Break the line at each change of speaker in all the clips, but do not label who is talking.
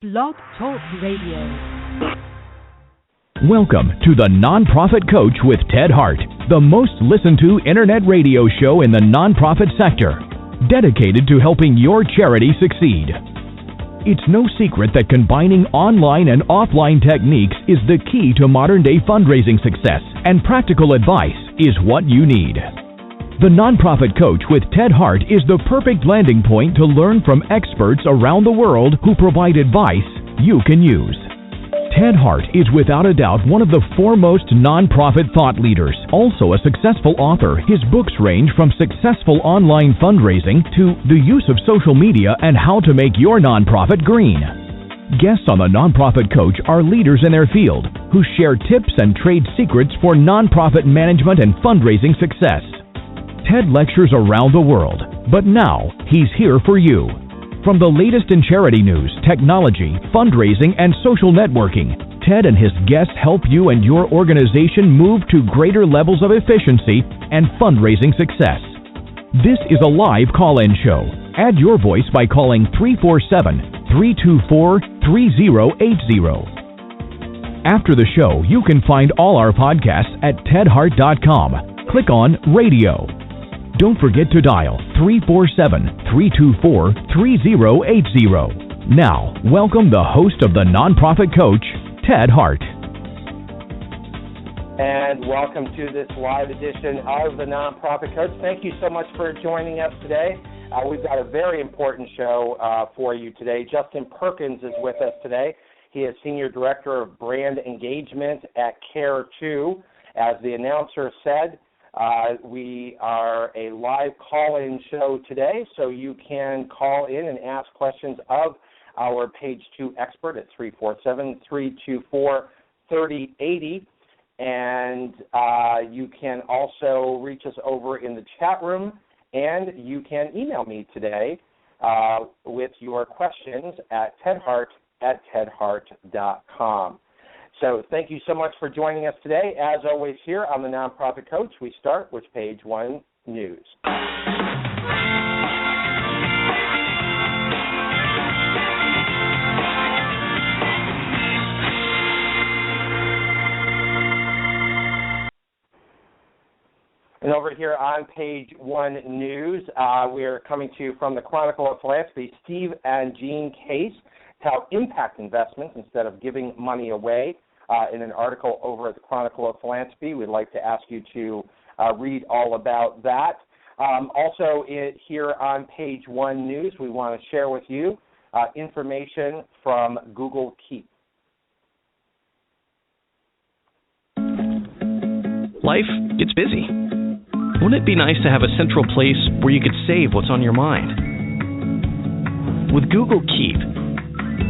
Blog Talk Radio.
Welcome to the Nonprofit Coach with Ted Hart, the most listened to internet radio show in the nonprofit sector, dedicated to helping your charity succeed. It's no secret that combining online and offline techniques is the key to modern-day fundraising success, and practical advice is what you need. The Nonprofit Coach with Ted Hart is the perfect landing point to learn from experts around the world who provide advice you can use. Ted Hart is without a doubt one of the foremost nonprofit thought leaders. Also a successful author, his books range from successful online fundraising to the use of social media and how to make your nonprofit green. Guests on the Nonprofit Coach are leaders in their field who share tips and trade secrets for nonprofit management and fundraising success. Ted lectures around the world, but now he's here for you. From the latest in charity news, technology, fundraising, and social networking, Ted and his guests help you and your organization move to greater levels of efficiency and fundraising success. This is a live call-in show. Add your voice by calling 347-324-3080. After the show, you can find all our podcasts at tedhart.com. Click on Radio. Don't forget to dial 347-324-3080. Now, welcome the host of the Nonprofit Coach, Ted Hart.
And welcome to this live edition of the Nonprofit Coach. Thank you so much for joining us today. We've got a very important show for you today. Justin Perkins is with us today. He is Senior Director of Brand Engagement at Care2. As the announcer said, we are a live call-in show today, so you can call in and ask questions of our Page 2 expert at 347-324-3080. And you can also reach us over in the chat room, and you can email me today with your questions at tedhart@tedhart.com. So thank you so much for joining us today. As always here on the Nonprofit Coach, we start with Page 1 News. And over here on Page 1 News, we are coming to you from the Chronicle of Philanthropy, Steve and Jean Case, how impact investments instead of giving money away. In an article over at the Chronicle of Philanthropy. We'd like to ask you to read all about that. Also, here on Page 1 News, we want to share with you information from Google Keep.
Life gets busy. Wouldn't it be nice to have a central place where you could save what's on your mind? With Google Keep,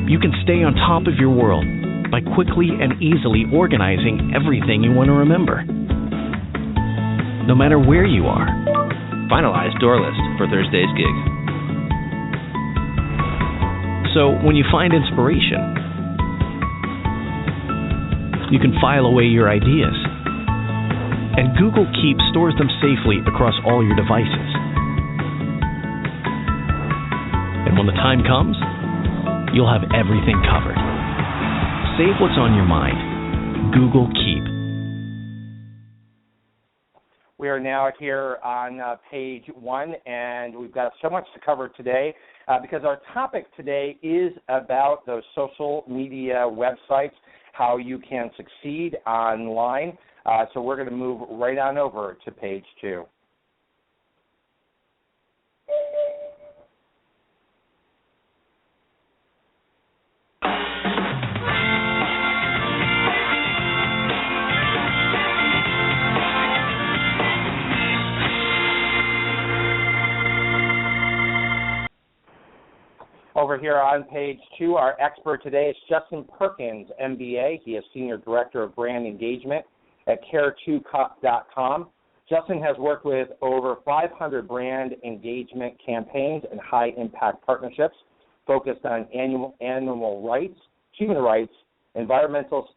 you can stay on top of your world by quickly and easily organizing everything you want to remember. No matter where you are.
Finalize door list for Thursday's gig.
So when you find inspiration, you can file away your ideas. And Google Keep stores them safely across all your devices. And when the time comes, you'll have everything covered. Save what's on your mind. Google Keep.
We are now here on Page 1, and we've got so much to cover today because our topic today is about those social media websites, how you can succeed online. So we're going to move right on over to Page 2. Over here on Page 2, our expert today is Justin Perkins, MBA. He is Senior Director of Brand Engagement at Care2.com. Justin has worked with over 500 brand engagement campaigns and high-impact partnerships focused on animal rights, human rights, environmental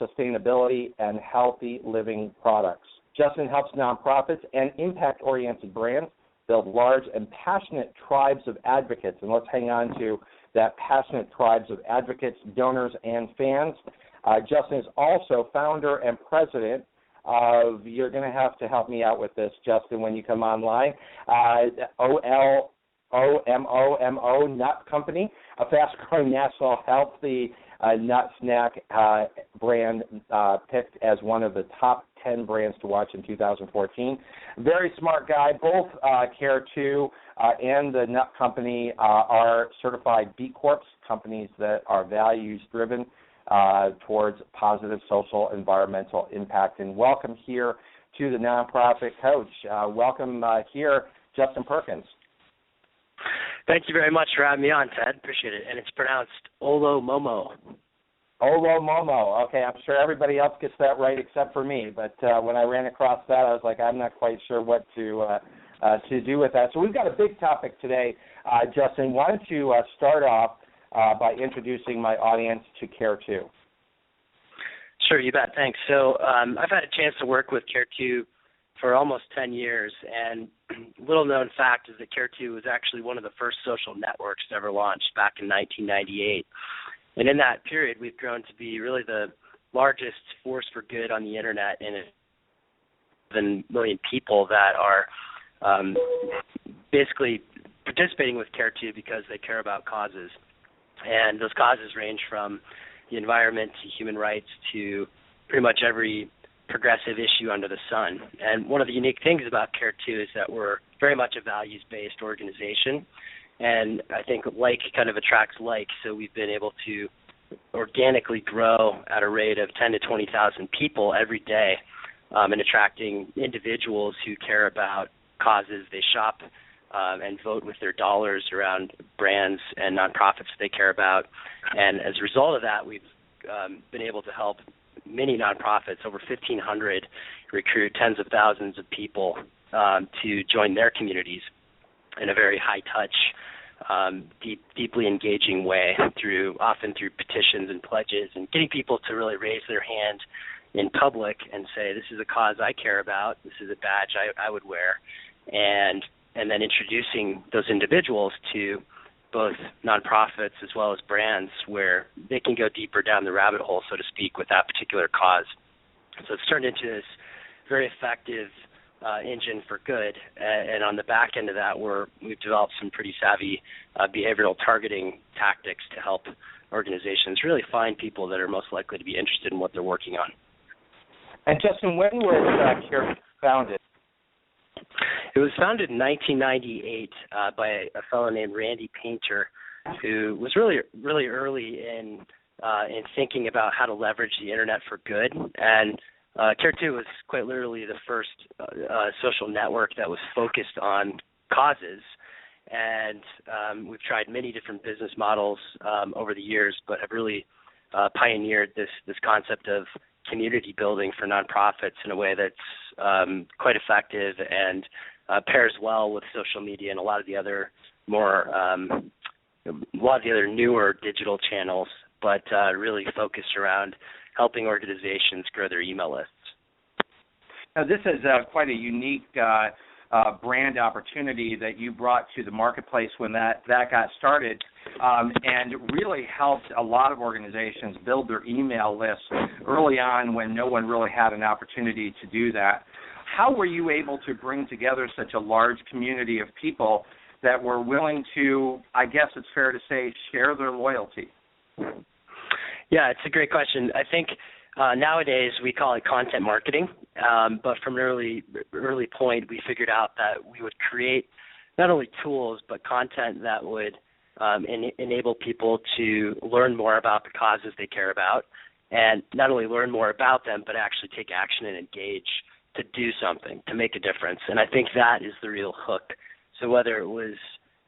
sustainability, and healthy living products. Justin helps nonprofits and impact-oriented brands build large and passionate tribes of advocates. And let's hang on to that passionate tribes of advocates, donors, and fans. Justin is also founder and president of, you're going to have to help me out with this, Justin, when you come online, OLOMOMO Nut Company, a fast-growing national healthy nut snack brand picked as one of the top 10 brands to watch in 2014. Very smart guy. Both Care2 and the Nut Company are certified B Corps, companies that are values-driven towards positive social environmental impact. And welcome here to the Nonprofit Coach. Welcome here, Justin Perkins.
Thank you very much for having me on, Ted. Appreciate it. And it's pronounced OLOMOMO.
OLOMOMO. Okay, I'm sure everybody else gets that right except for me. But when I ran across that, I was like, I'm not quite sure what to do with that. So we've got a big topic today, Justin. Why don't you start off by introducing my audience to Care2?
Sure, you bet. Thanks. So I've had a chance to work with Care2 for almost 10 years, and little known fact is that Care2 was actually one of the first social networks ever launched back in 1998. And in that period, we've grown to be really the largest force for good on the Internet, and 7 million people that are basically participating with Care2 because they care about causes. And those causes range from the environment to human rights to pretty much every progressive issue under the sun. And one of the unique things about Care2 is that we're very much a values-based organization, and I think like kind of attracts like, so we've been able to organically grow at a rate of 10 to 20,000 people every day, and attracting individuals who care about causes. They shop and vote with their dollars around brands and nonprofits they care about. And as a result of that, we've been able to help many nonprofits, over 1,500, recruit tens of thousands of people to join their communities in a very high-touch, deeply engaging way, often through petitions and pledges, and getting people to really raise their hand in public and say, this is a cause I care about, this is a badge I would wear, and then introducing those individuals to both nonprofits as well as brands where they can go deeper down the rabbit hole, so to speak, with that particular cause. So it's turned into this very effective engine for good. And on the back end of that, we've developed some pretty savvy behavioral targeting tactics to help organizations really find people that are most likely to be interested in what they're working on.
And Justin, when was Care founded?
It was founded in 1998 by a fellow named Randy Painter, who was really, really early in thinking about how to leverage the Internet for good. And Care2 was quite literally the first social network that was focused on causes. And we've tried many different business models over the years, but have really pioneered this concept of community building for nonprofits in a way that's quite effective and pairs well with social media and a lot of the other newer digital channels, but really focused around helping organizations grow their email lists.
Now, this is quite a unique brand opportunity that you brought to the marketplace when that got started, and really helped a lot of organizations build their email lists early on when no one really had an opportunity to do that. How were you able to bring together such a large community of people that were willing to, I guess it's fair to say, share their loyalty?
Yeah, it's a great question. I think nowadays we call it content marketing, but from an early point we figured out that we would create not only tools but content that would enable people to learn more about the causes they care about, and not only learn more about them but actually take action and engage to do something, to make a difference. And I think that is the real hook. So whether it was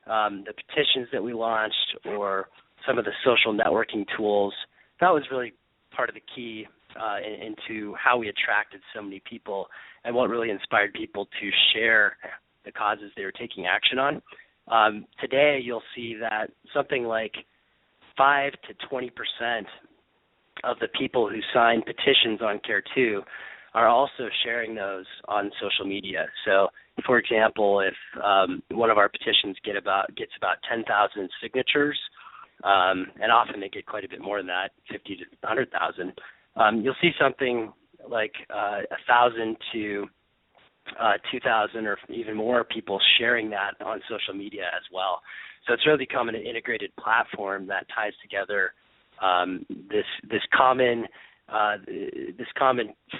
the petitions that we launched or some of the social networking tools, that was really part of the key into how we attracted so many people and what really inspired people to share the causes they were taking action on. Today you'll see that something like 5 to 20% of the people who sign petitions on Care2 are also sharing those on social media. So, for example, if one of our petitions gets about 10,000 signatures, and often they get quite a bit more than that, 50 to 100,000. You'll see something like 1,000 to 2,000 or even more people sharing that on social media as well. So it's really become an integrated platform that ties together this common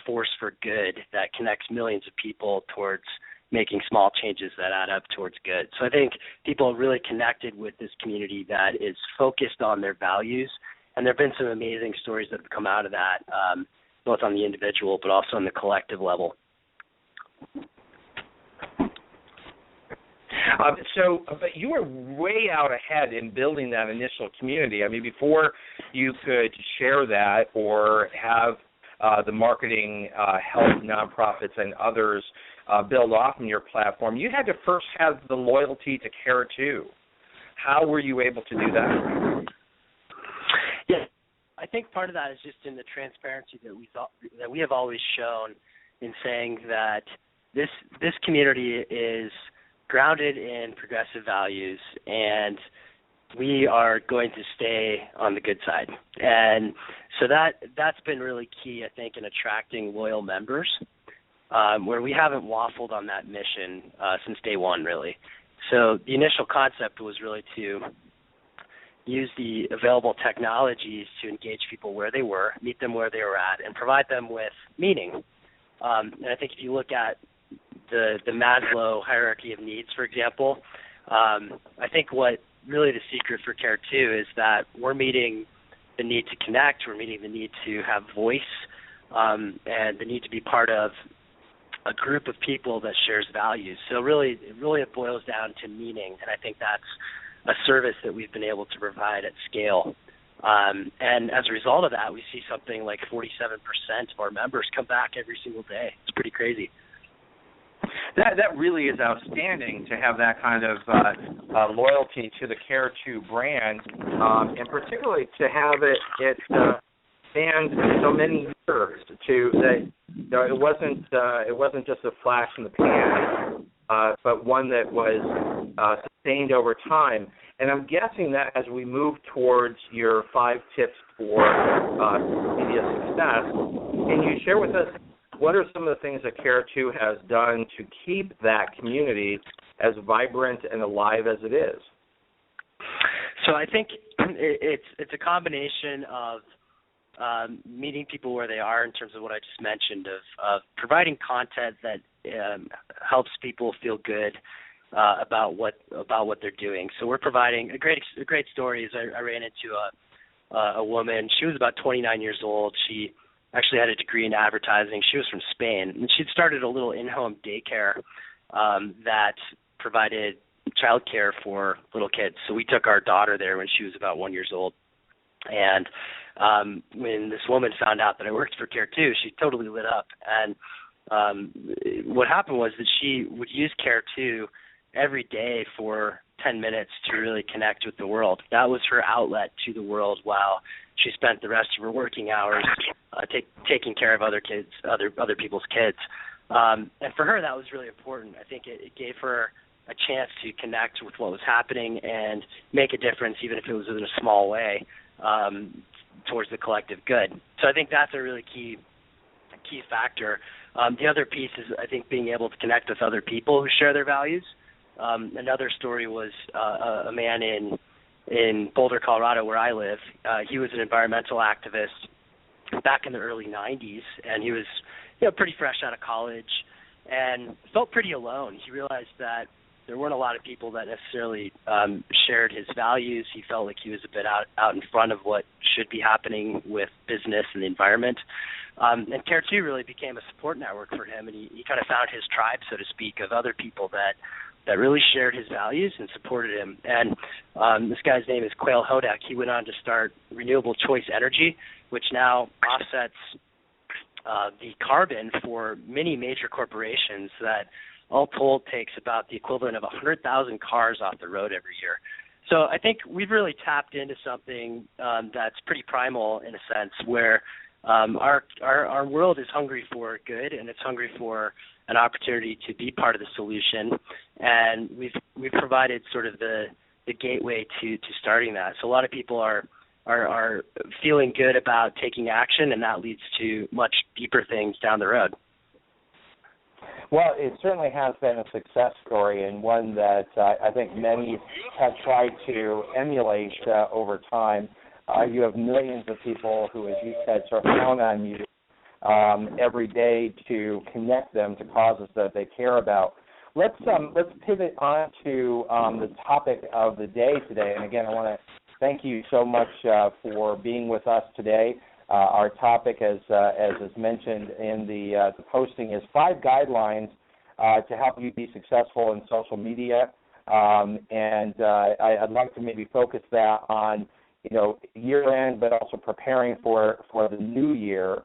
force for good that connects millions of people towards making small changes that add up towards good. So I think people are really connected with this community that is focused on their values, and there have been some amazing stories that have come out of that, both on the individual but also on the collective level.
But you were way out ahead in building that initial community. I mean, before you could share that or have the marketing help nonprofits and others build off on your platform, you had to first have the loyalty to Care2. How were you able to do that?
Yeah, I think part of that is just in the transparency that we have always shown in saying that this community is grounded in progressive values, and we are going to stay on the good side. And so that's been really key, I think, in attracting loyal members, where we haven't waffled on that mission since day one, really. So the initial concept was really to use the available technologies to engage people where they were, meet them where they were at, and provide them with meaning. And I think if you look at the Maslow hierarchy of needs, for example, I think what really the secret for Care2 is that we're meeting the need to connect, we're meeting the need to have voice, and the need to be part of a group of people that shares values. So really it boils down to meaning, and I think that's a service that we've been able to provide at scale. And as a result of that, we see something like 47% of our members come back every single day. It's pretty crazy.
That really is outstanding to have that kind of loyalty to the Care2 brand, and particularly to have it spanned so many years. It wasn't just a flash in the pan, but one that was sustained over time. And I'm guessing that as we move towards your 5 tips for media success, can you share with us what are some of the things that Care2 has done to keep that community as vibrant and alive as it is?
So I think it's a combination of meeting people where they are in terms of what I just mentioned, of providing content that helps people feel good about what they're doing. So we're providing a great story is I ran into a woman. She was about 29 years old. She actually had a degree in advertising. She was from Spain, and she'd started a little in-home daycare that provided childcare for little kids. So we took our daughter there when she was about 1 year old. And when this woman found out that I worked for Care2, she totally lit up. And what happened was that she would use Care2 every day for 10 minutes to really connect with the world. That was her outlet to the world while she spent the rest of her working hours taking care of other kids, other people's kids. And for her, that was really important. I think it gave her a chance to connect with what was happening and make a difference, even if it was in a small way, towards the collective good. So I think that's a really key factor. The other piece is, I think, being able to connect with other people who share their values. Another story was a man in Boulder, Colorado, where I live. He was an environmental activist back in the early 90s, and he was pretty fresh out of college and felt pretty alone. He realized that there weren't a lot of people that necessarily shared his values. He felt like he was a bit out in front of what should be happening with business and the environment. And Care2 really became a support network for him, and he kind of found his tribe, so to speak, of other people that really shared his values and supported him. And this guy's name is Quail Hodak. He went on to start Renewable Choice Energy, which now offsets the carbon for many major corporations that all told takes about the equivalent of 100,000 cars off the road every year. So I think we've really tapped into something that's pretty primal in a sense, where our world is hungry for good, and it's hungry for an opportunity to be part of the solution. And we've provided sort of the the gateway to starting that. So a lot of people are feeling good about taking action, and that leads to much deeper things down the road.
Well, it certainly has been a success story, and one that I think many have tried to emulate over time. You have millions of people who, as you said, sort of count on you every day to connect them to causes that they care about. Let's pivot on to the topic of the day today. And again, I want to thank you so much for being with us today. Our topic, as is mentioned in the posting, is 5 guidelines to help you be successful in social media. And I'd like to maybe focus that on, year end, but also preparing for the new year.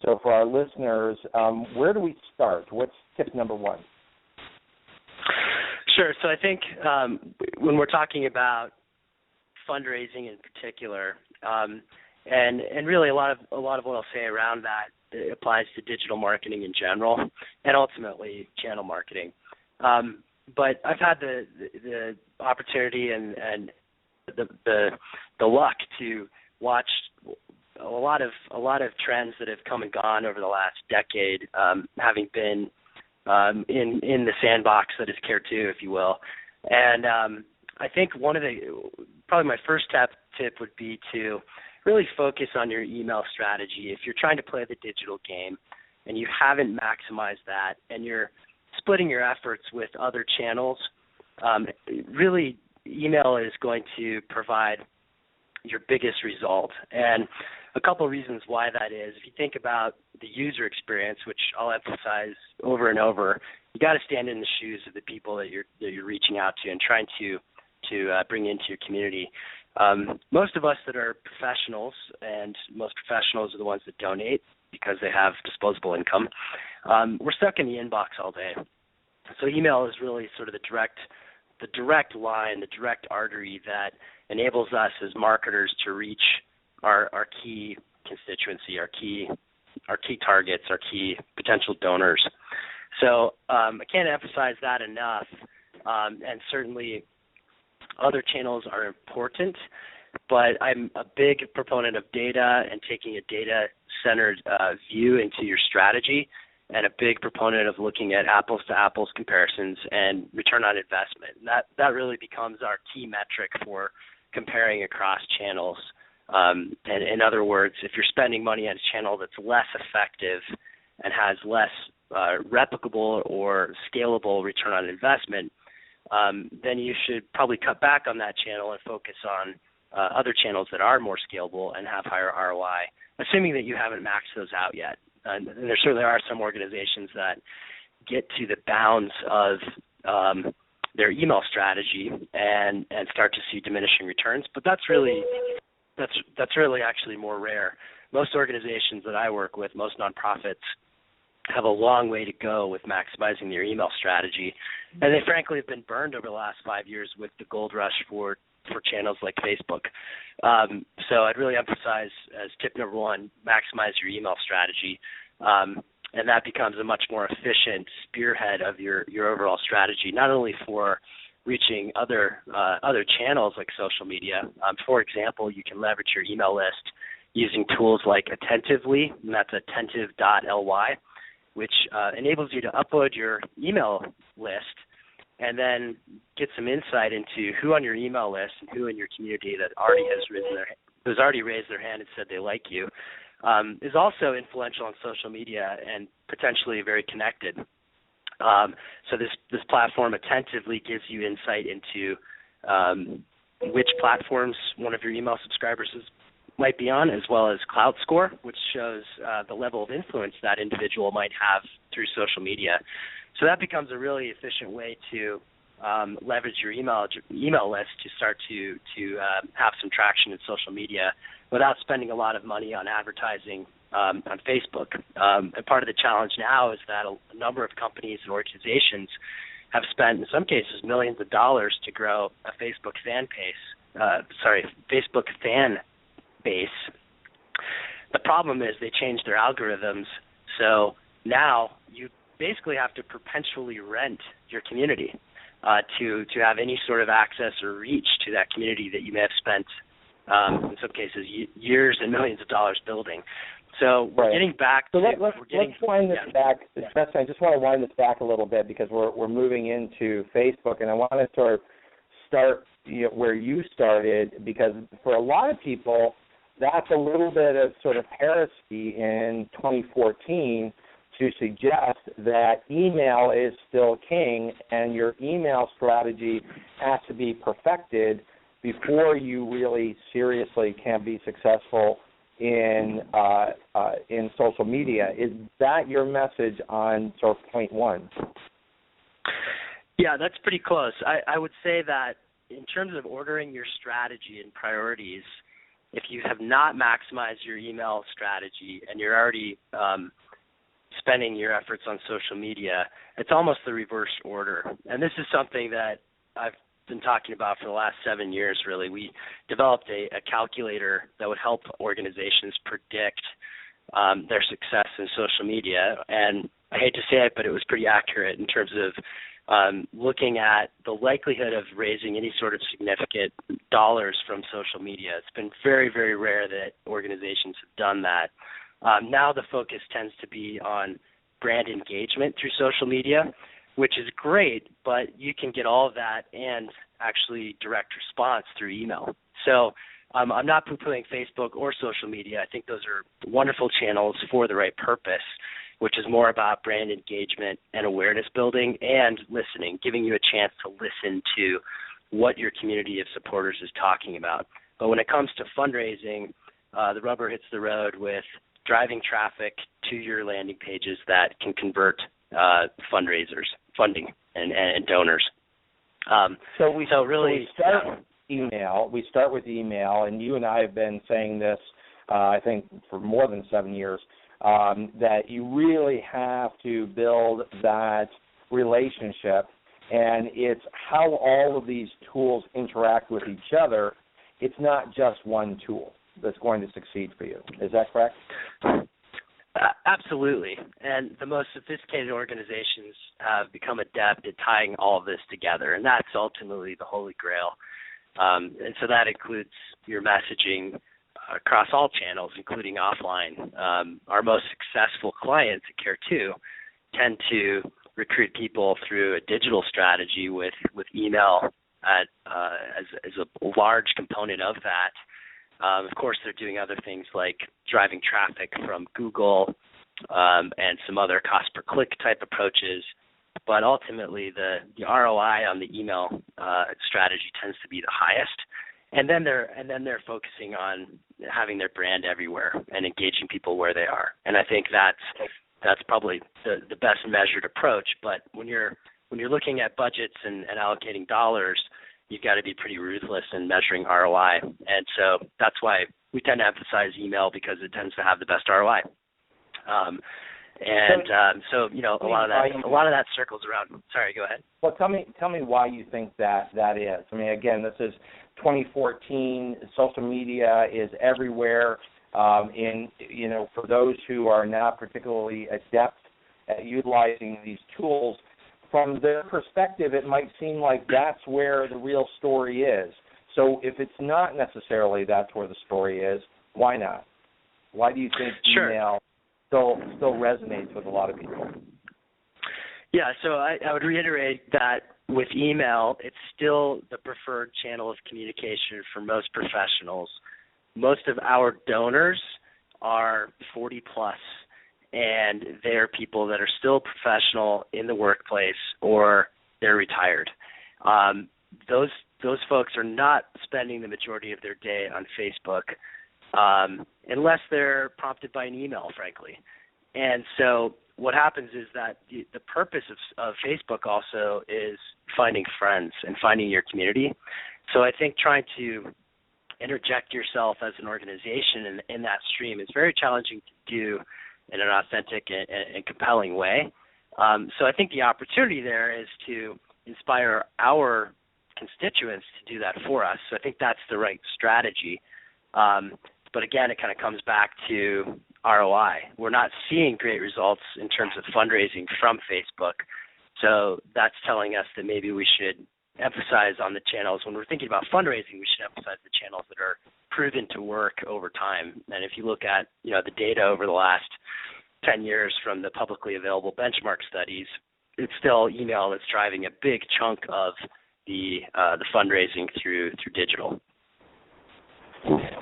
So for our listeners, where do we start? What's tip number 1?
Sure. So I think when we're talking about fundraising in particular, and really a lot of what I'll say around that applies to digital marketing in general, and ultimately channel marketing. But I've had the opportunity and the luck to watch a lot of trends that have come and gone over the last decade, having been in the sandbox that is Care2, if you will. And I think probably my first tip would be to really focus on your email strategy. If you're trying to play the digital game and you haven't maximized that and you're splitting your efforts with other channels, really email is going to provide your biggest result. And a couple of reasons why that is. If you think about the user experience, which I'll emphasize over and over, you got to stand in the shoes of the people that you're reaching out to and trying to bring into your community. Most of us that are professionals, and most professionals are the ones that donate because they have disposable income, we're stuck in the inbox all day. So email is really sort of the direct line, the direct artery that enables us as marketers to reach our key constituency, our key targets, our key potential donors. So I can't emphasize that enough. And certainly other channels are important, but I'm a big proponent of data and taking a data-centered view into your strategy, and a big proponent of looking at apples-to-apples comparisons and return on investment. And that really becomes our key metric for comparing across channels. And in other words, if you're spending money on a channel that's less effective and has less replicable or scalable return on investment, then you should probably cut back on that channel and focus on other channels that are more scalable and have higher ROI, assuming that you haven't maxed those out yet. And there certainly are some organizations that get to the bounds of their email strategy and start to see diminishing returns, but that's really actually more rare. Most organizations that I work with, most nonprofits, have a long way to go with maximizing their email strategy, and they frankly have been burned over the last 5 years with the gold rush for channels like Facebook. So I'd really emphasize as tip number 1, maximize your email strategy, and that becomes a much more efficient spearhead of your overall strategy, not only for reaching other channels like social media. For example, you can leverage your email list using tools like Attentively, and that's attentive.ly, which enables you to upload your email list and then get some insight into who on your email list and who in your community that has already raised their hand and said they like you, is also influential on social media and potentially very connected. So this platform Attentively gives you insight into which platforms one of your email subscribers might be on, as well as Cloud Score, which shows the level of influence that individual might have through social media. So that becomes a really efficient way to leverage your email list to start to have some traction in social media without spending a lot of money on advertising on Facebook. And part of the challenge now is that a number of companies and organizations have spent, in some cases, millions of dollars to grow a Facebook fan base. The problem is they changed their algorithms, so now you basically have to perpetually rent your community. to have any sort of access or reach to that community that you may have spent, in some cases, years and millions of dollars building. So we're getting back to...
let's wind this back. I just want to wind this back a little bit because we're moving into Facebook, and I want to sort of start where you started, because for a lot of people, that's a little bit of sort of heresy in 2014 to suggest that email is still king and your email strategy has to be perfected before you really seriously can be successful in social media. Is that your message on sort of point one?
Yeah, that's pretty close. I would say that in terms of ordering your strategy and priorities, if you have not maximized your email strategy and you're already spending your efforts on social media, it's almost the reverse order. And this is something that I've been talking about for the last 7 years, really. We developed a calculator that would help organizations predict their success in social media. And I hate to say it, but it was pretty accurate in terms of looking at the likelihood of raising any sort of significant dollars from social media. It's been very, very rare that organizations have done that. Now the focus tends to be on brand engagement through social media, which is great, but you can get all of that and actually direct response through email. So I'm not poo-pooing Facebook or social media. I think those are wonderful channels for the right purpose, which is more about brand engagement and awareness building and listening, giving you a chance to listen to what your community of supporters is talking about. But when it comes to fundraising, the rubber hits the road with driving traffic to your landing pages that can convert fundraisers, funding, and donors.
So we start with email. We start with email, and you and I have been saying this, I think, for more than 7 years, that you really have to build that relationship, and it's how all of these tools interact with each other. It's not just one tool that's going to succeed for you. Is that correct?
Absolutely. And the most sophisticated organizations have become adept at tying all of this together, and that's ultimately the holy grail. And so that includes your messaging across all channels, including offline. Our most successful clients at Care2 tend to recruit people through a digital strategy with email as a large component of that. Of course, they're doing other things like driving traffic from Google and some other cost-per-click type approaches. But ultimately, the ROI on the email strategy tends to be the highest. And then they're focusing on having their brand everywhere and engaging people where they are. And I think that's probably the best measured approach. But when you're looking at budgets and allocating dollars, you've got to be pretty ruthless in measuring ROI. And so that's why we tend to emphasize email, because it tends to have the best ROI. So a lot of that circles around. Sorry, go ahead.
Well, tell me why you think that is. I mean, again, this is 2014. Social media is everywhere. For those who are not particularly adept at utilizing these tools, from their perspective, it might seem like that's where the real story is. So if it's not necessarily that's where the story is, why not? Why do you think email still resonates with a lot of people?
Yeah, so I would reiterate that with email, it's still the preferred channel of communication for most professionals. Most of our donors are 40 plus, and they're people that are still professional in the workplace or they're retired. Those folks are not spending the majority of their day on Facebook unless they're prompted by an email, frankly. And so what happens is that the purpose of Facebook also is finding friends and finding your community. So I think trying to interject yourself as an organization in that stream is very challenging to do in an authentic and compelling way. So I think the opportunity there is to inspire our constituents to do that for us. So I think that's the right strategy. But again, it kind of comes back to ROI. We're not seeing great results in terms of fundraising from Facebook. So that's telling us that maybe we should emphasize on the channels. When we're thinking about fundraising, we should emphasize the channels that are proven to work over time. And if you look at, the data over the last 10 years from the publicly available benchmark studies, it's still email that's driving a big chunk of the fundraising through digital.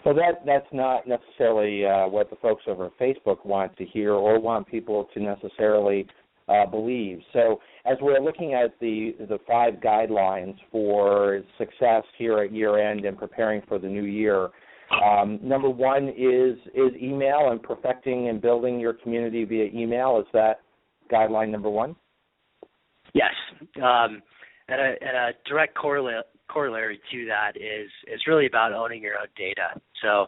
Well, that's not necessarily what the folks over at Facebook want to hear or want people to necessarily believe. So as we're looking at the 5 guidelines for success here at year end and preparing for the new year, number 1 is email and perfecting and building your community via email. Is that guideline number 1?
Yes. And a direct corollary to that is really about owning your own data. So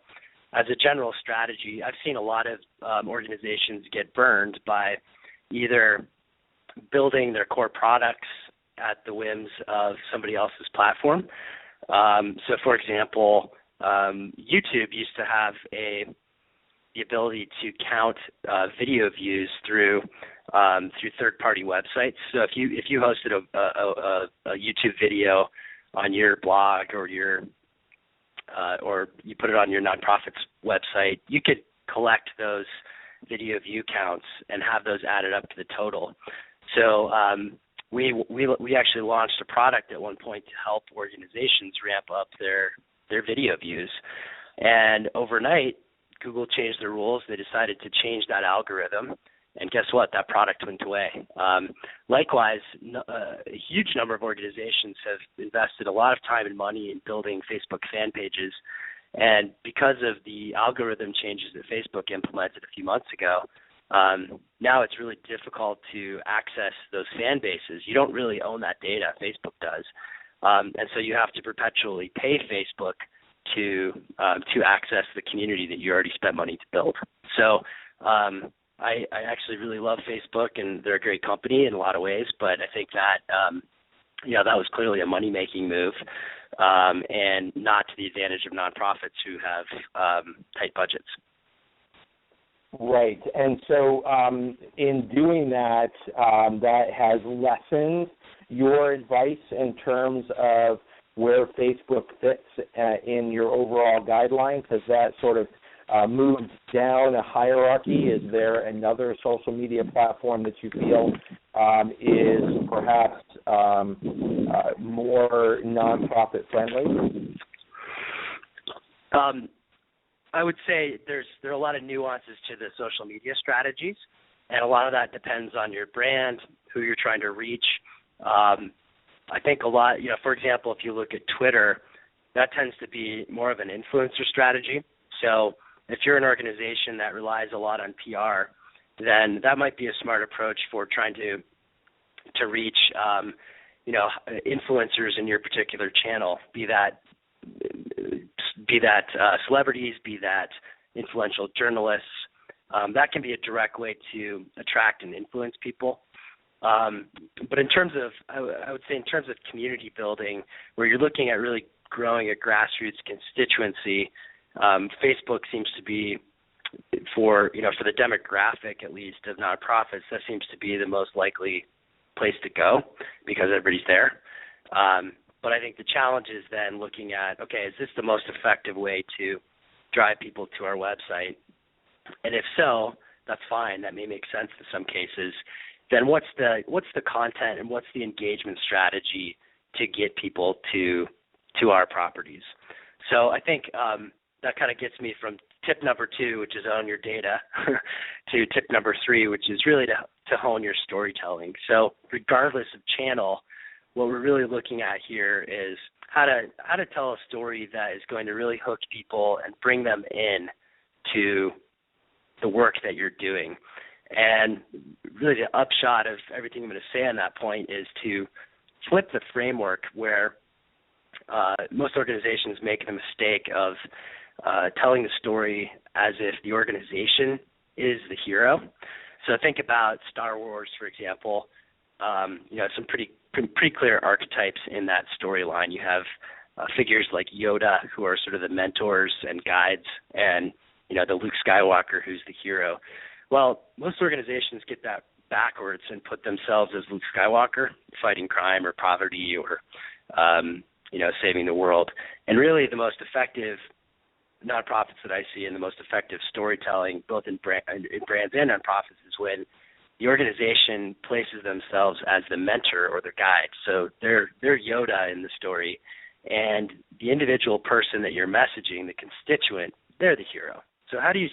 as a general strategy, I've seen a lot of organizations get burned by either building their core products at the whims of somebody else's platform. So, for example, YouTube used to have the ability to count video views through third-party websites. So if you hosted a YouTube video on your blog or you put it on your nonprofit's website, you could collect those video view counts and have those added up to the total. So we actually launched a product at one point to help organizations ramp up their video views. And overnight, Google changed the rules. They decided to change that algorithm. And guess what? That product went away. Likewise, a huge number of organizations have invested a lot of time and money in building Facebook fan pages. And because of the algorithm changes that Facebook implemented a few months ago, now it's really difficult to access those fan bases. You don't really own that data. Facebook does. And so you have to perpetually pay Facebook to access the community that you already spent money to build. So I actually really love Facebook, and they're a great company in a lot of ways, but I think that that was clearly a money-making move, and not to the advantage of nonprofits who have tight budgets.
Right, and so in doing that, that has lessened your advice in terms of where Facebook fits in your overall guidelines. Has that sort of moved down a hierarchy? Is there another social media platform that you feel is perhaps more nonprofit friendly?
I would say there are a lot of nuances to the social media strategies, and a lot of that depends on your brand, who you're trying to reach. I think a lot, for example, if you look at Twitter, that tends to be more of an influencer strategy. So if you're an organization that relies a lot on PR, then that might be a smart approach for trying to reach, influencers in your particular channel, be that celebrities, be that influential journalists. That can be a direct way to attract and influence people. But in terms of, I would say in terms of community building, where you're looking at really growing a grassroots constituency, Facebook seems to be, for the demographic at least of nonprofits, that seems to be the most likely place to go because everybody's there. But I think the challenge is then looking at, okay, is this the most effective way to drive people to our website? And if so, that's fine. That may make sense in some cases. Then what's the content and what's the engagement strategy to get people to our properties? So I think that kind of gets me from tip number 2, which is own your data, to tip number 3, which is really to hone your storytelling. So regardless of channel, what we're really looking at here is how to tell a story that is going to really hook people and bring them in to the work that you're doing. And really the upshot of everything I'm going to say on that point is to flip the framework where most organizations make the mistake of telling the story as if the organization is the hero. So think about Star Wars, for example. Some pretty clear archetypes in that storyline. You have figures like Yoda, who are sort of the mentors and guides, and the Luke Skywalker, who's the hero. Well, most organizations get that backwards and put themselves as Luke Skywalker, fighting crime or poverty or, saving the world. And really the most effective nonprofits that I see and the most effective storytelling, both in brands and nonprofits, is when the organization places themselves as the mentor or the guide. So they're Yoda in the story, and the individual person that you're messaging, the constituent, they're the hero. So how do you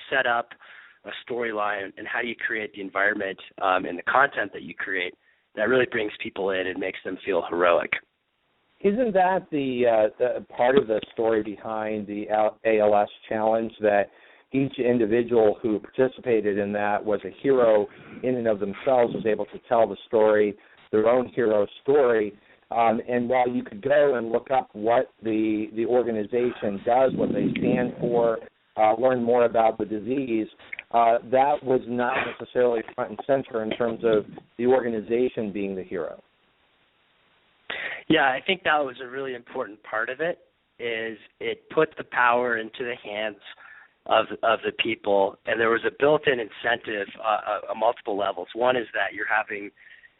set up a storyline, and how do you create the environment and the content that you create that really brings people in and makes them feel heroic?
Isn't that the part of the story behind the ALS challenge, that each individual who participated in that was a hero in and of themselves, was able to tell the story, their own hero story? And while you could go and look up what the organization does, what they stand for, learn more about the disease, that was not necessarily front and center in terms of the organization being the hero.
Yeah, I think that was a really important part of it, is it put the power into the hands of the people, and there was a built-in incentive on multiple levels. One is that you're having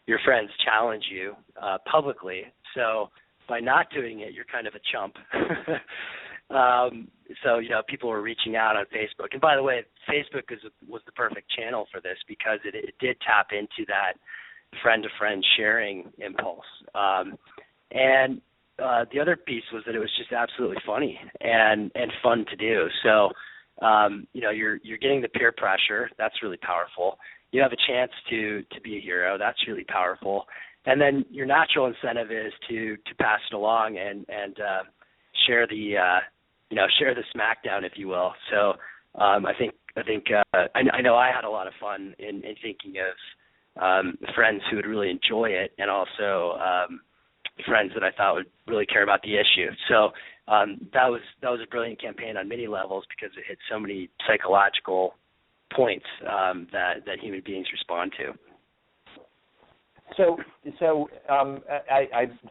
your friends challenge you publicly, so by not doing it, you're kind of a chump. So, people were reaching out on Facebook. And by the way, Facebook was the perfect channel for this, because it did tap into that friend-to-friend sharing impulse. And the other piece was that it was just absolutely funny and fun to do. So, you're getting the peer pressure. That's really powerful. You have a chance to be a hero. That's really powerful. And then your natural incentive is to pass it along and share the share the smackdown, if you will. So I know I had a lot of fun in thinking of friends who would really enjoy it, and also friends that I thought would really care about the issue. So that was a brilliant campaign on many levels, because it hit so many psychological points that human beings respond to.
So I'm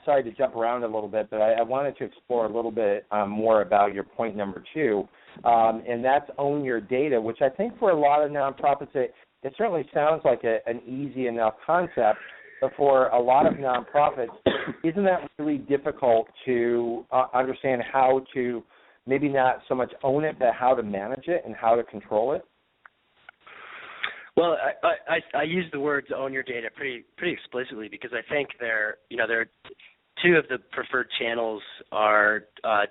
sorry to jump around a little bit, but I wanted to explore a little bit more about your point number 2, and that's own your data, which I think for a lot of nonprofits, it certainly sounds like an easy enough concept, but for a lot of nonprofits, isn't that really difficult to understand how to maybe not so much own it, but how to manage it and how to control it?
Well, I use the words own your data pretty explicitly, because I think there are two of the preferred channels are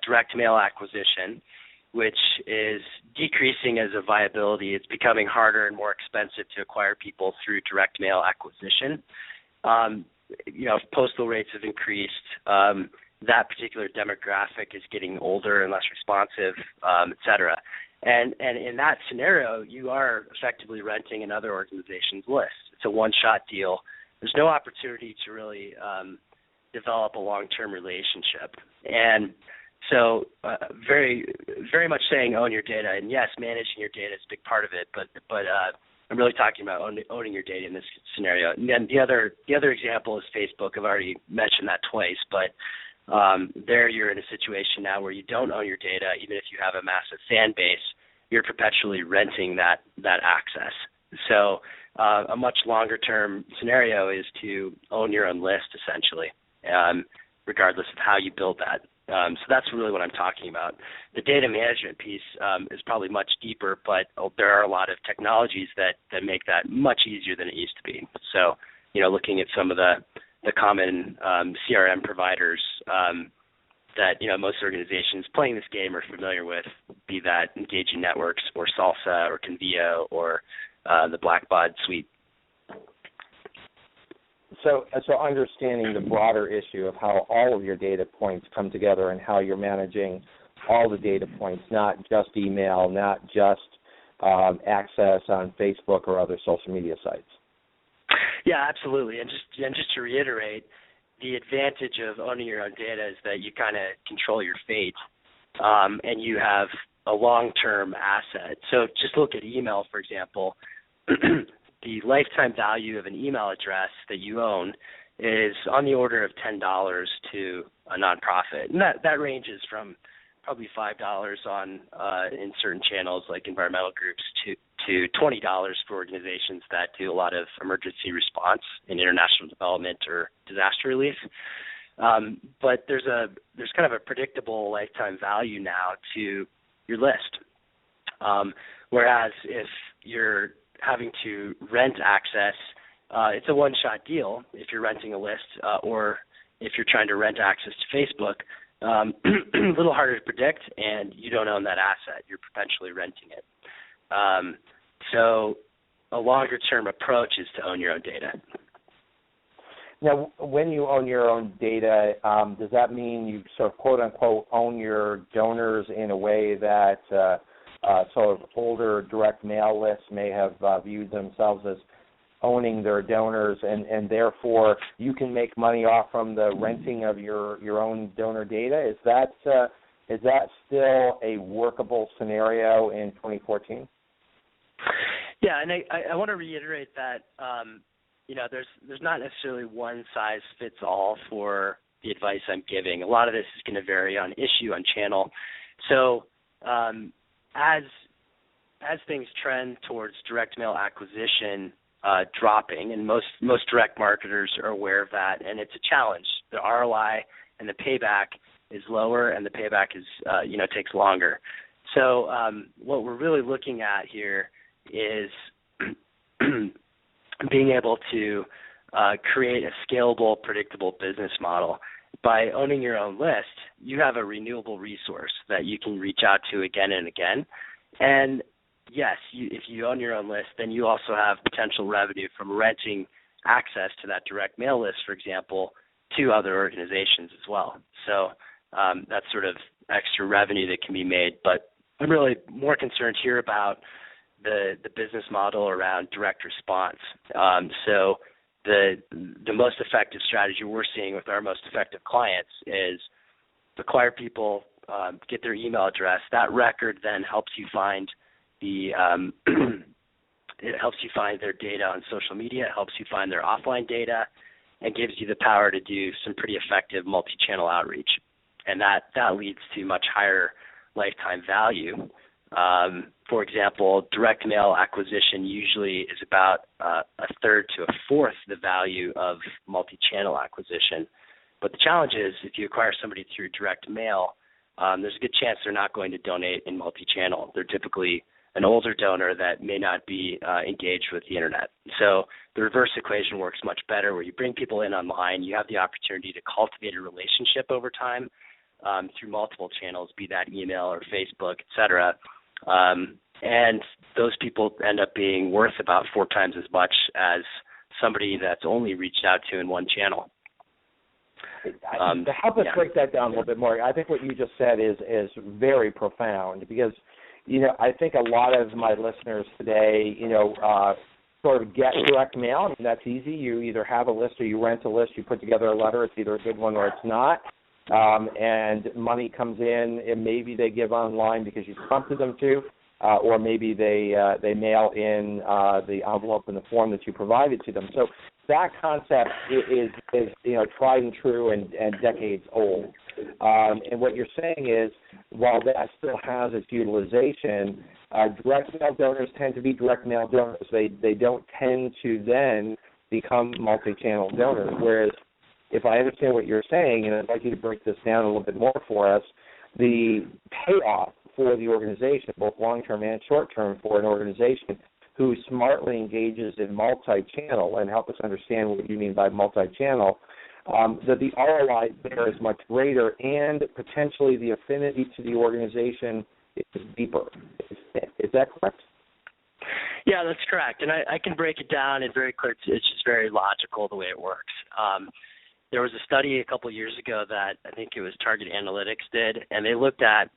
direct mail acquisition, which is decreasing as a viability. It's becoming harder and more expensive to acquire people through direct mail acquisition. Postal rates have increased. That particular demographic is getting older and less responsive, et cetera. And in that scenario, you are effectively renting another organization's list. It's a one-shot deal. There's no opportunity to really develop a long-term relationship. And so very, very much saying own your data. And yes, managing your data is a big part of it, but I'm really talking about owning your data in this scenario. And then the other example is Facebook. I've already mentioned that twice, but there you're in a situation now where you don't own your data. Even if you have a massive fan base, you're perpetually renting that access. So a much longer term scenario is to own your own list, essentially, regardless of how you build that. So that's really what I'm talking about. The data management piece is probably much deeper, but there are a lot of technologies that make that much easier than it used to be. So, looking at some of the common CRM providers that most organizations playing this game are familiar with, be that Engaging Networks or Salsa or Convio or the Blackbaud suite.
So understanding the broader issue of how all of your data points come together and how you're managing all the data points, not just email, not just access on Facebook or other social media sites.
Yeah, absolutely. And just to reiterate, the advantage of owning your own data is that you kind of control your fate, and you have a long-term asset. So just look at email, for example. The lifetime value of an email address that you own is on the order of $10 to a nonprofit. And that ranges from probably $5 on in certain channels like environmental groups to to $20 for organizations that do a lot of emergency response in international development or disaster relief. But there's kind of a predictable lifetime value now to your list. Whereas if you're having to rent access, it's a one-shot deal if you're renting a list, or if you're trying to rent access to Facebook, a little harder to predict, and you don't own that asset. You're potentially renting it. So a longer-term approach is to own your own data.
Now, when you own your own data, does that mean you sort of quote-unquote own your donors in a way that sort of older direct mail lists may have viewed themselves as owning their donors, and therefore you can make money off from the renting of your own donor data? Is that still a workable scenario in 2014?
Yeah, and I want to reiterate that there's not necessarily one size fits all for the advice I'm giving. A lot of this is going to vary on issue, on channel. So as things trend towards direct mail acquisition dropping, and most direct marketers are aware of that, and it's a challenge. The ROI and the payback is lower, and the payback is takes longer. So what we're really looking at here is being able to create a scalable, predictable business model. By owning your own list, you have a renewable resource that you can reach out to again and again. And yes, if you own your own list, then you also have potential revenue from renting access to that direct mail list, for example, to other organizations as well. So that's sort of extra revenue that can be made. But I'm really more concerned here about the business model around direct response. So the most effective strategy we're seeing with our most effective clients is acquire people, get their email address. That record then helps you find it helps you find their data on social media. It helps you find their offline data, and gives you the power to do some pretty effective multi-channel outreach. And that leads to much higher lifetime value. For example, direct mail acquisition usually is about a third to a fourth the value of multi-channel acquisition. But the challenge is if you acquire somebody through direct mail, there's a good chance they're not going to donate in multi-channel. They're typically an older donor that may not be engaged with the internet. So the reverse equation works much better, where you bring people in online. You have the opportunity to cultivate a relationship over time through multiple channels, be that email or Facebook, et cetera. And those people end up being worth about 4 times as much as somebody that's only reached out to in one channel.
To help us break that down a little bit more, I think what you just said is very profound, because I think a lot of my listeners today, sort of get direct mail. I mean, that's easy. You either have a list or you rent a list. You put together a letter. It's either a good one or it's not. And money comes in, and maybe they give online because you prompted them to, or maybe they mail in the envelope and the form that you provided to them. So that concept is tried and true and decades old. And what you're saying is, while that still has its utilization, direct mail donors tend to be direct mail donors. They don't tend to then become multi-channel donors. Whereas, if I understand what you're saying, and I'd like you to break this down a little bit more for us, the payoff for the organization, both long-term and short-term for an organization who smartly engages in multi-channel, and help us understand what you mean by multi-channel, that the ROI there is much greater, and potentially the affinity to the organization is deeper. Is that correct?
Yeah, that's correct. And I can break it down in very quick. It's just very logical the way it works. There was a study a couple of years ago that I think it was Target Analytics did, and they looked at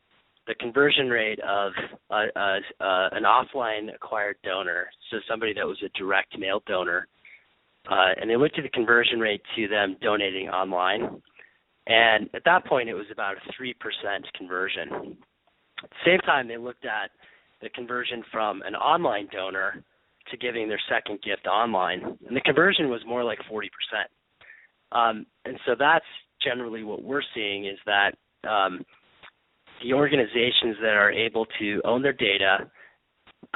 the conversion rate of an offline acquired donor, so somebody that was a direct mail donor, and they looked at the conversion rate to them donating online. And at that point, it was about a 3% conversion. At the same time, they looked at the conversion from an online donor to giving their second gift online, and the conversion was more like 40%. And so that's generally what we're seeing, is that the organizations that are able to own their data,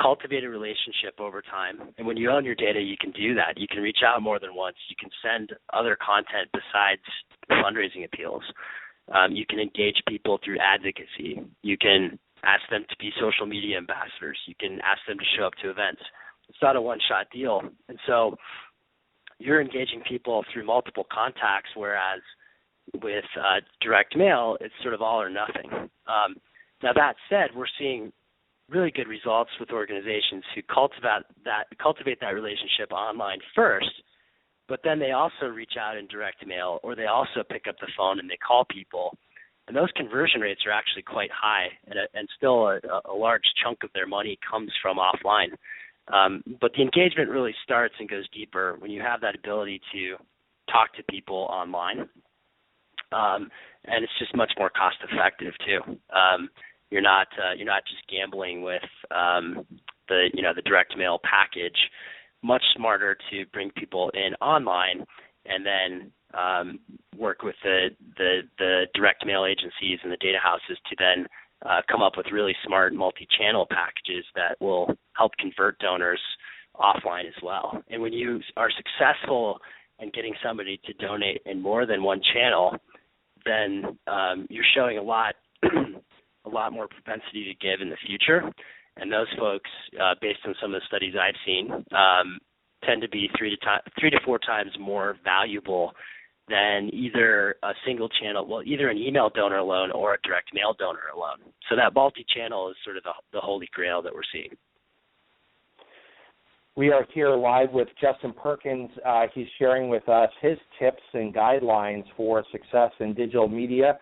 cultivate a relationship over time. And when you own your data, you can do that. You can reach out more than once. You can send other content besides fundraising appeals. You can engage people through advocacy. You can ask them to be social media ambassadors. You can ask them to show up to events. It's not a one-shot deal. And so you're engaging people through multiple contacts, whereas with direct mail, it's sort of all or nothing. Now, that said, we're seeing really good results with organizations who cultivate that relationship online first, but then they also reach out in direct mail, or they also pick up the phone and they call people. And those conversion rates are actually quite high, and still a large chunk of their money comes from offline. But the engagement really starts and goes deeper when you have that ability to talk to people online. And it's just much more cost effective too. You're not just gambling with the direct mail package. Much smarter to bring people in online and then work with the direct mail agencies and the data houses to then come up with really smart multi-channel packages that will help convert donors offline as well. And when you are successful in getting somebody to donate in more than one channel, then you're showing a lot more propensity to give in the future. And those folks, based on some of the studies I've seen, tend to be 3 to 4 times more valuable than either a single channel, either an email donor alone or a direct mail donor alone. So that multi-channel is sort of the holy grail that we're seeing.
We are here live with Justin Perkins. He's sharing with us his tips and guidelines for success in digital media,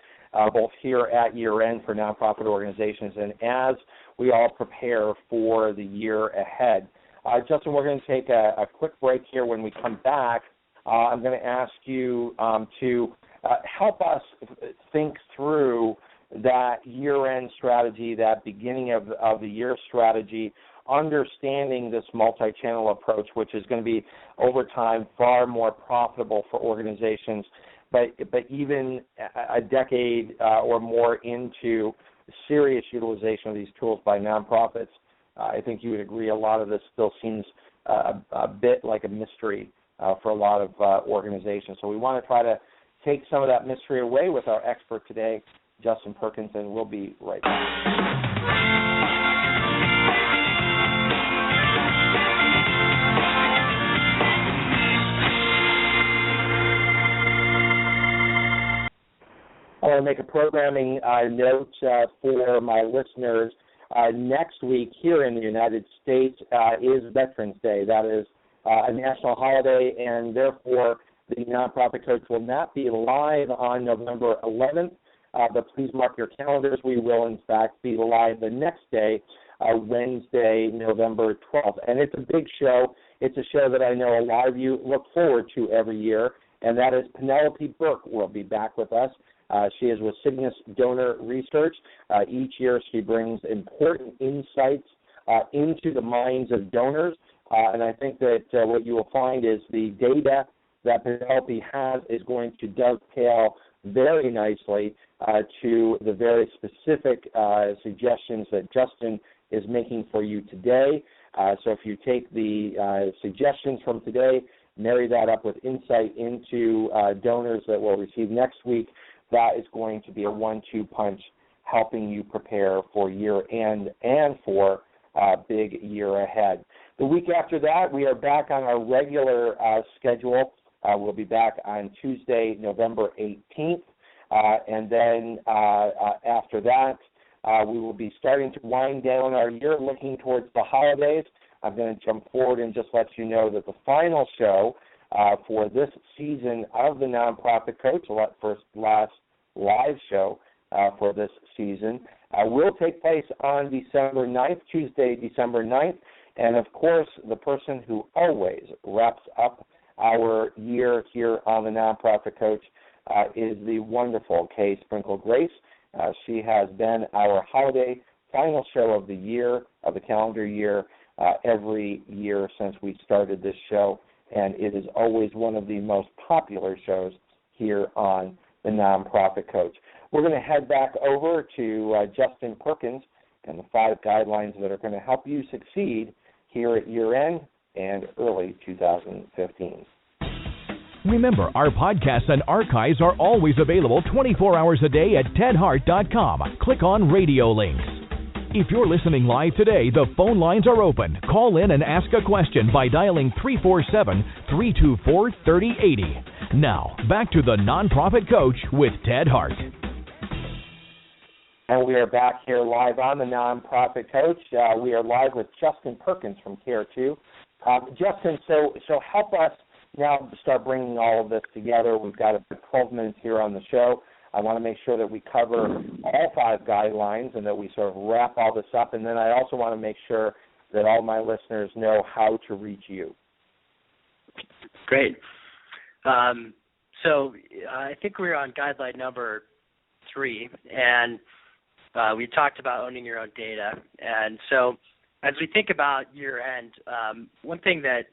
both here at year-end for nonprofit organizations and as we all prepare for the year ahead. Justin, we're going to take a quick break here. When we come back, I'm going to ask you to help us think through that year-end strategy, that beginning of the year strategy, understanding this multi-channel approach, which is going to be, over time, far more profitable for organizations. But even a decade or more into serious utilization of these tools by nonprofits, I think you would agree a lot of this still seems a bit like a mystery for a lot of organizations. So we want to try to take some of that mystery away with our expert today, Justin Perkins, and we'll be right back. I want to make a programming note for my listeners. Next week here in the United States is Veterans Day. That is a national holiday, and therefore the Nonprofit Coach will not be live on November 11th, but please mark your calendars. We will, in fact, be live the next day, Wednesday, November 12th. And it's a big show. It's a show that I know a lot of you look forward to every year, and that is Penelope Burke will be back with us. She is with Cygnus Donor Research. Each year she brings important insights into the minds of donors, and I think that what you will find is the data that Penelope has is going to dovetail very nicely to the very specific suggestions that Justin is making for you today. So if you take the suggestions from today, marry that up with insight into donors that we'll receive next week, that is going to be a 1-2 punch helping you prepare for year-end and for big year ahead. The week after that, we are back on our regular schedule. We'll be back on Tuesday, November 18th. And then after that, we will be starting to wind down our year, looking towards the holidays. I'm going to jump forward and just let you know that the final show for this season of the Nonprofit Coach, the last live show for this season, will take place on December 9th, Tuesday, December 9th. And, of course, the person who always wraps up our year here on the Nonprofit Coach is the wonderful Kay Sprinkle Grace. She has been our holiday final show of the year, of the calendar year, every year since we started this show. And it is always one of the most popular shows here on the Nonprofit Coach. We're going to head back over to Justin Perkins and the 5 guidelines that are going to help you succeed here at year-end and early 2015.
Remember, our podcasts and archives are always available 24 hours a day at tedhart.com. Click on radio links. If you're listening live today, the phone lines are open. Call in and ask a question by dialing 347-324-3080. Now, back to the Nonprofit Coach with Ted Hart.
And we are back here live on the Nonprofit Coach. We are live with Justin Perkins from Care2. Justin, so help us now start bringing all of this together. We've got about 12 minutes here on the show. I want to make sure that we cover all 5 guidelines and that we sort of wrap all this up. And then I also want to make sure that all my listeners know how to reach you.
Great. So I think we're on guideline number 3, and we talked about owning your own data. And so as we think about year-end, one thing that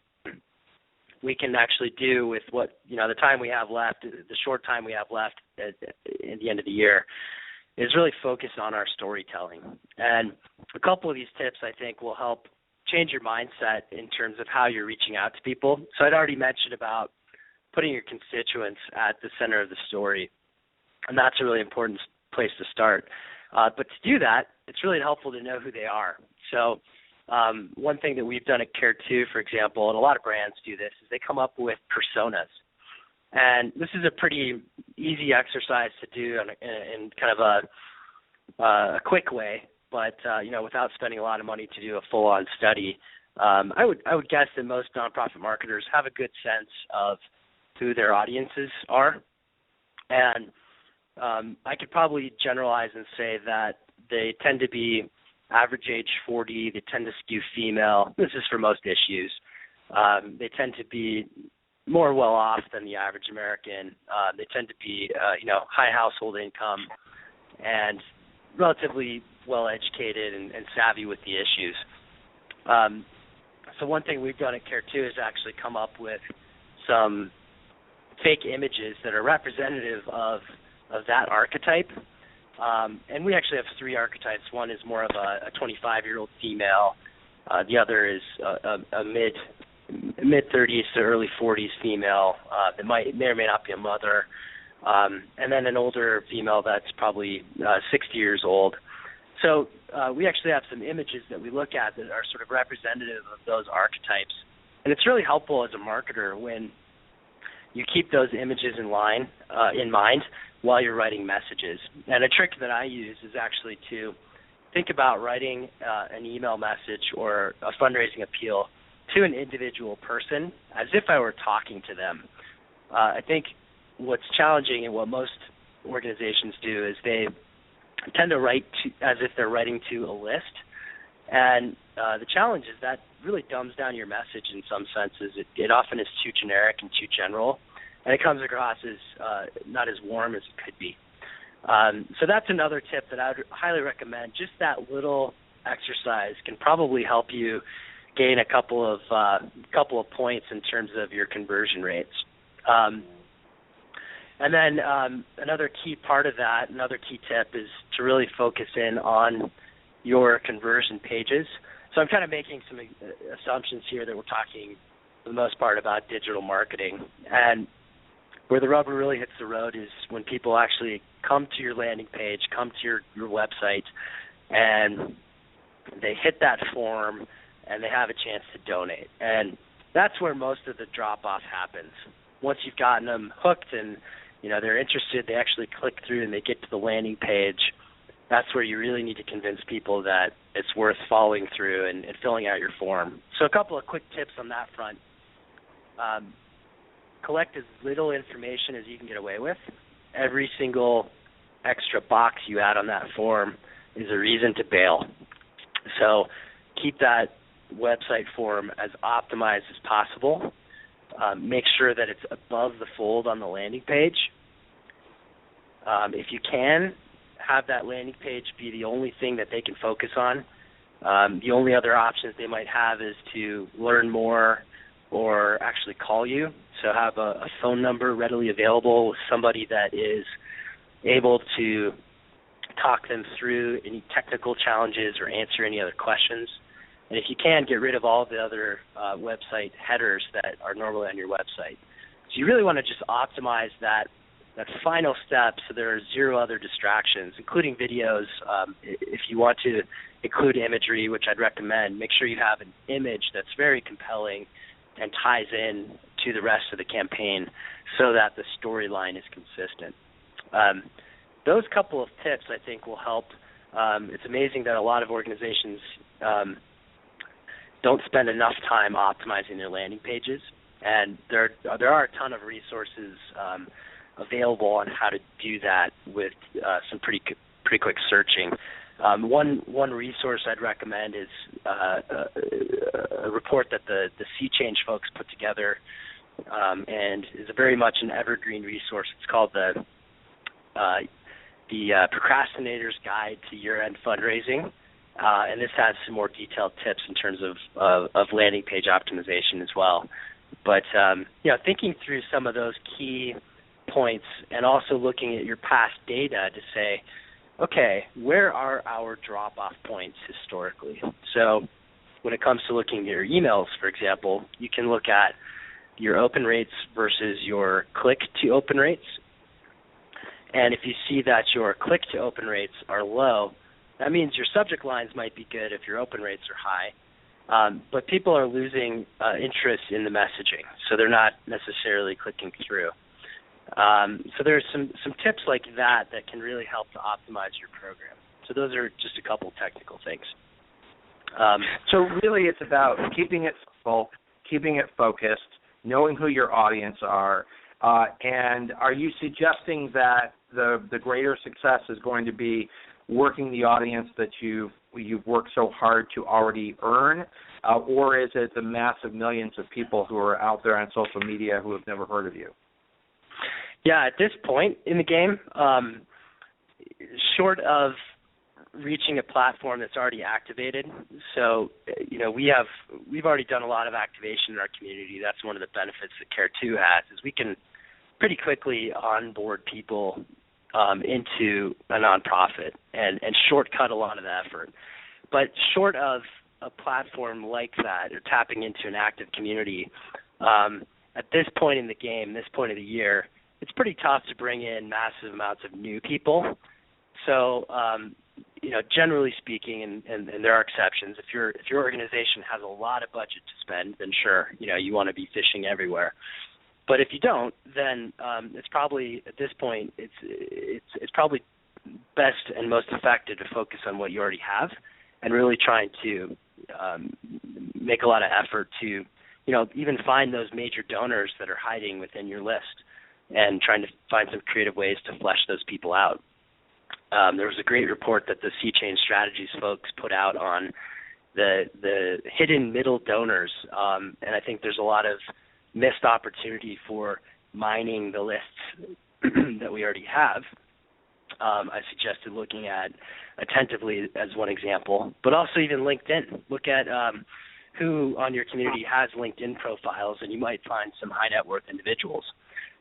we can actually do with what, the time we have left, the short time we have left at the end of the year, is really focus on our storytelling. And a couple of these tips, I think, will help change your mindset in terms of how you're reaching out to people. So I'd already mentioned about putting your constituents at the center of the story, and that's a really important place to start. But to do that, it's really helpful to know who they are. So one thing that we've done at Care2, for example, and a lot of brands do this, is they come up with personas. And this is a pretty easy exercise to do in kind of a quick way, but without spending a lot of money to do a full-on study. I would guess that most nonprofit marketers have a good sense of who their audiences are. And I could probably generalize and say that they tend to be average age 40. They tend to skew female. This is for most issues. They tend to be more well-off than the average American. They tend to be, high household income and relatively well-educated and savvy with the issues. So one thing we've done at Care2 is actually come up with some fake images that are representative of that archetype. And we actually have 3 archetypes. One is more of a 25-year-old female. The other is a mid-30s to early 40s female that may or may not be a mother. And then an older female that's probably 60 years old. So we actually have some images that we look at that are sort of representative of those archetypes. And it's really helpful as a marketer when you keep those images in mind while you're writing messages. And a trick that I use is actually to think about writing an email message or a fundraising appeal to an individual person as if I were talking to them. I think what's challenging and what most organizations do is they tend to write as if they're writing to a list. And the challenge is that really dumbs down your message in some senses. It often is too generic and too general, and it comes across as not as warm as it could be. So that's another tip that I would highly recommend. Just that little exercise can probably help you gain a couple of points in terms of your conversion rates. And then another key part of that, another key tip, is to really focus in on your conversion pages. So I'm kind of making some assumptions here that we're talking for the most part about digital marketing. And where the rubber really hits the road is when people actually come to your landing page, come to your website, and they hit that form and they have a chance to donate. And that's where most of the drop-off happens. Once you've gotten them hooked and they're interested, they actually click through and they get to the landing page. That's where you really need to convince people that it's worth following through and filling out your form. So a couple of quick tips on that front. Collect as little information as you can get away with. Every single extra box you add on that form is a reason to bail. So keep that website form as optimized as possible. Make sure that it's above the fold on the landing page. If you can, have that landing page be the only thing that they can focus on. The only other options they might have is to learn more or actually call you. So have a phone number readily available with somebody that is able to talk them through any technical challenges or answer any other questions. And if you can, get rid of all the other website headers that are normally on your website. So you really want to just optimize that final step so there are zero other distractions, including videos. If you want to include imagery, which I'd recommend, make sure you have an image that's very compelling and ties in to the rest of the campaign so that the storyline is consistent. Those couple of tips, I think, will help. It's amazing that a lot of organizations don't spend enough time optimizing their landing pages, and there are a ton of resources available on how to do that with some pretty quick searching. One resource I'd recommend is a report that the Sea Change folks put together, and is very much an evergreen resource. It's called the Procrastinator's Guide to Year-End Fundraising, and this has some more detailed tips in terms of landing page optimization as well. But thinking through some of those key points and also looking at your past data to say, okay, where are our drop-off points historically? So when it comes to looking at your emails, for example, you can look at your open rates versus your click-to-open rates. And if you see that your click-to-open rates are low, that means your subject lines might be good if your open rates are high. But people are losing interest in the messaging, so they're not necessarily clicking through. So there's some tips like that can really help to optimize your program. So those are just a couple technical things.
So really it's about keeping it simple, keeping it focused, knowing who your audience are, and are you suggesting that the greater success is going to be working the audience that you've worked so hard to already earn, or is it the massive millions of people who are out there on social media who have never heard of you?
Yeah, at this point in the game, short of reaching a platform that's already activated, so we've already done a lot of activation in our community. That's one of the benefits that Care2 has, is we can pretty quickly onboard people into a nonprofit and shortcut a lot of the effort. But short of a platform like that, or tapping into an active community, at this point in the game, this point of the year, it's pretty tough to bring in massive amounts of new people. So, generally speaking, and there are exceptions, if your organization has a lot of budget to spend, then sure, you want to be fishing everywhere. But if you don't, then it's probably, at this point, it's probably best and most effective to focus on what you already have and really trying to make a lot of effort to, even find those major donors that are hiding within your list and trying to find some creative ways to flesh those people out. There was a great report that the Sea Change Strategies folks put out on the hidden middle donors, and I think there's a lot of missed opportunity for mining the lists that we already have. I suggested looking at attentively as one example, but also even LinkedIn. Look at who on your community has LinkedIn profiles, and you might find some high net worth individuals.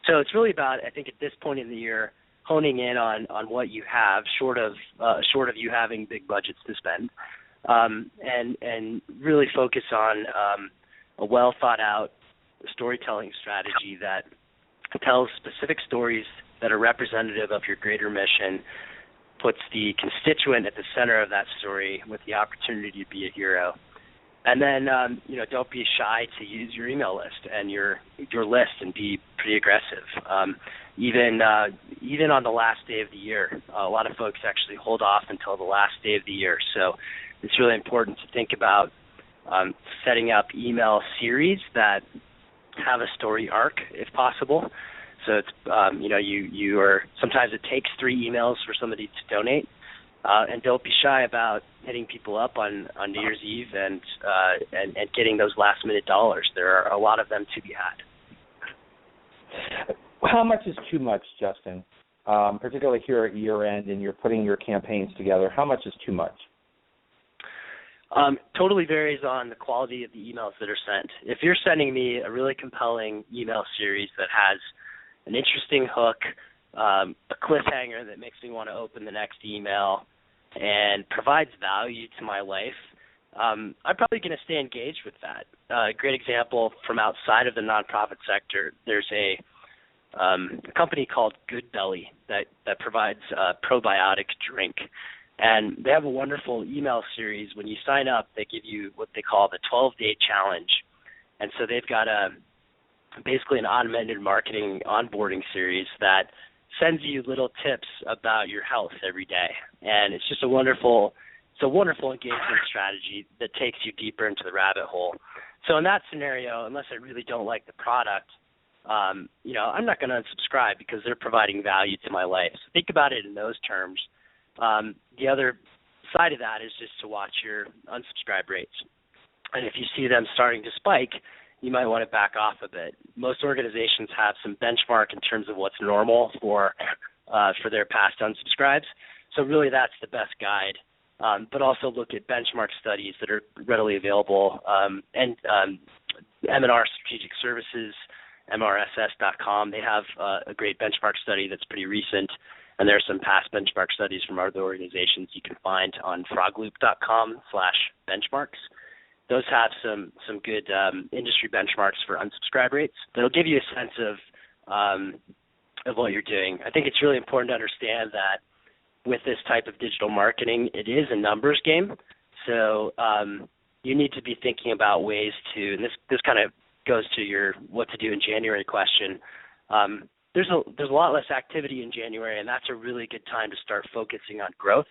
So it's really about, I think at this point in the year, honing in on what you have, short of you having big budgets to spend, and really focus on a well thought out storytelling strategy that tells specific stories that are representative of your greater mission, puts the constituent at the center of that story with the opportunity to be a hero. And then, don't be shy to use your email list and your list and be pretty aggressive. Even on the last day of the year, a lot of folks actually hold off until the last day of the year. So it's really important to think about setting up email series that have a story arc, if possible. So it's you are, sometimes it takes 3 emails for somebody to donate, and don't be shy about hitting people up on New Year's Eve and getting those last minute dollars. There are a lot of them to be had.
How much is too much, Justin? Particularly here at year end, and you're putting your campaigns together. How much is too much?
Totally varies on the quality of the emails that are sent. If you're sending me a really compelling email series that has an interesting hook, a cliffhanger that makes me want to open the next email and provides value to my life, I'm probably going to stay engaged with that. A great example from outside of the nonprofit sector, there's a company called Good Belly that provides a probiotic drink. And they have a wonderful email series. When you sign up, they give you what they call the 12-day challenge. And so they've got basically an automated marketing onboarding series that sends you little tips about your health every day. And it's just a wonderful engagement strategy that takes you deeper into the rabbit hole. So in that scenario, unless I really don't like the product, I'm not going to unsubscribe because they're providing value to my life. So think about it in those terms. The other side of that is just to watch your unsubscribe rates. And if you see them starting to spike, you might want to back off a bit. Most organizations have some benchmark in terms of what's normal for their past unsubscribes. So really that's the best guide. But also look at benchmark studies that are readily available. And M&R Strategic Services, MRSS.com, they have a great benchmark study that's pretty recent. And there are some past benchmark studies from other organizations you can find on frogloop.com/benchmarks. Those have some good industry benchmarks for unsubscribe rates. That'll give you a sense of what you're doing. I think it's really important to understand that with this type of digital marketing, it is a numbers game. So you need to be thinking about ways to, and this kind of goes to your what to do in January question. There's a lot less activity in January, and that's a really good time to start focusing on growth.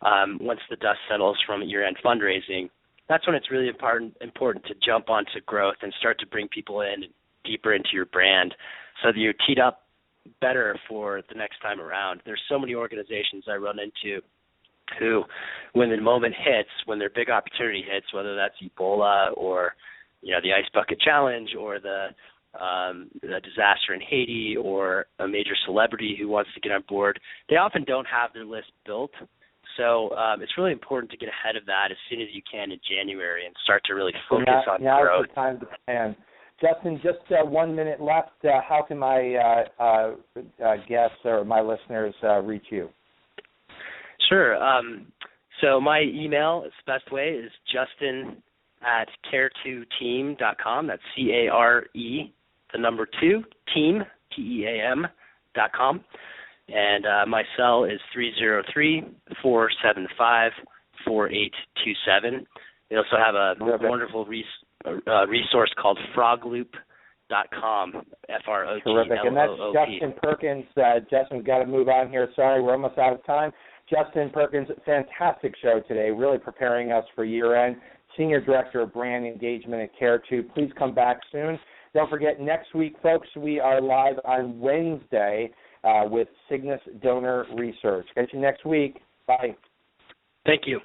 Once the dust settles from year-end fundraising, that's when it's really important to jump onto growth and start to bring people in deeper into your brand so that you're teed up better for the next time around. There's so many organizations I run into who, when the moment hits, when their big opportunity hits, whether that's Ebola or the Ice Bucket Challenge or the disaster in Haiti or a major celebrity who wants to get on board, they often don't have their list built. So it's really important to get ahead of that as soon as you can in January and start to really focus on growth.
Now's the time to plan. Justin, just 1 minute left. How can my guests or my listeners reach you?
Sure. So my email, the best way, is justin@care2team.com. That's CARE, the number 2, team, TEAM.com. And my cell is 303-475-4827. They also have a wonderful resource called frogloop.com, FROGLOOP.
Terrific. And that's Justin Perkins. Justin, we've got to move on here. Sorry, we're almost out of time. Justin Perkins, fantastic show today, really preparing us for year-end. Senior Director of Brand Engagement at Care2. Please come back soon. Don't forget, next week, folks, we are live on Wednesday with Cygnus Donor Research. Catch you next week. Bye.
Thank you.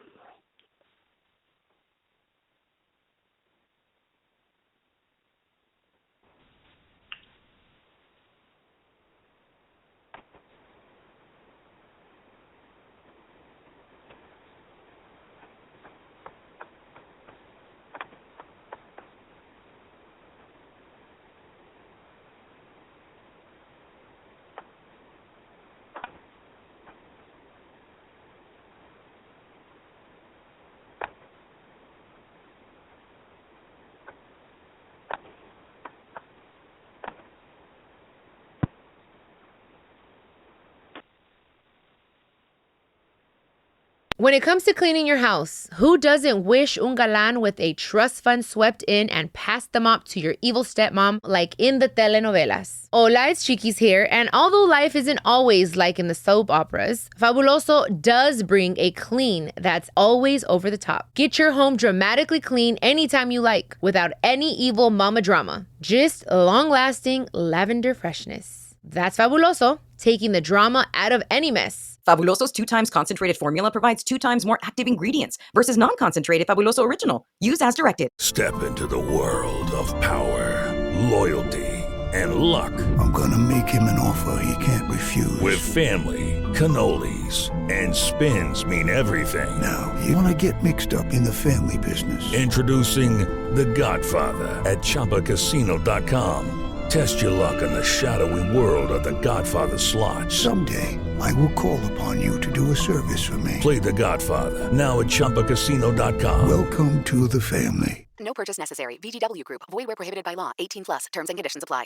When it comes to cleaning your house, who doesn't wish un galán with a trust fund swept in and passed the mop to your evil stepmom like in the telenovelas? Hola, it's Chiquis here, and although life isn't always like in the soap operas, Fabuloso does bring a clean that's always over the top. Get your home dramatically clean anytime you like, without any evil mama drama. Just long-lasting lavender freshness. That's Fabuloso, taking the drama out of any mess.
Fabuloso's 2 times concentrated formula provides 2 times more active ingredients versus non-concentrated Fabuloso Original. Use as directed.
Step into the world of power, loyalty, and luck.
I'm gonna make him an offer he can't refuse.
With family, cannolis, and spins mean everything.
Now, you wanna get mixed up in the family business.
Introducing The Godfather at ChumbaCasino.com. Test your luck in the shadowy world of The Godfather slot.
Someday, I will call upon you to do a service for me.
Play The Godfather, now at ChumbaCasino.com.
Welcome to the family.
No purchase necessary. VGW Group. Void where prohibited by law. 18+. Terms and conditions apply.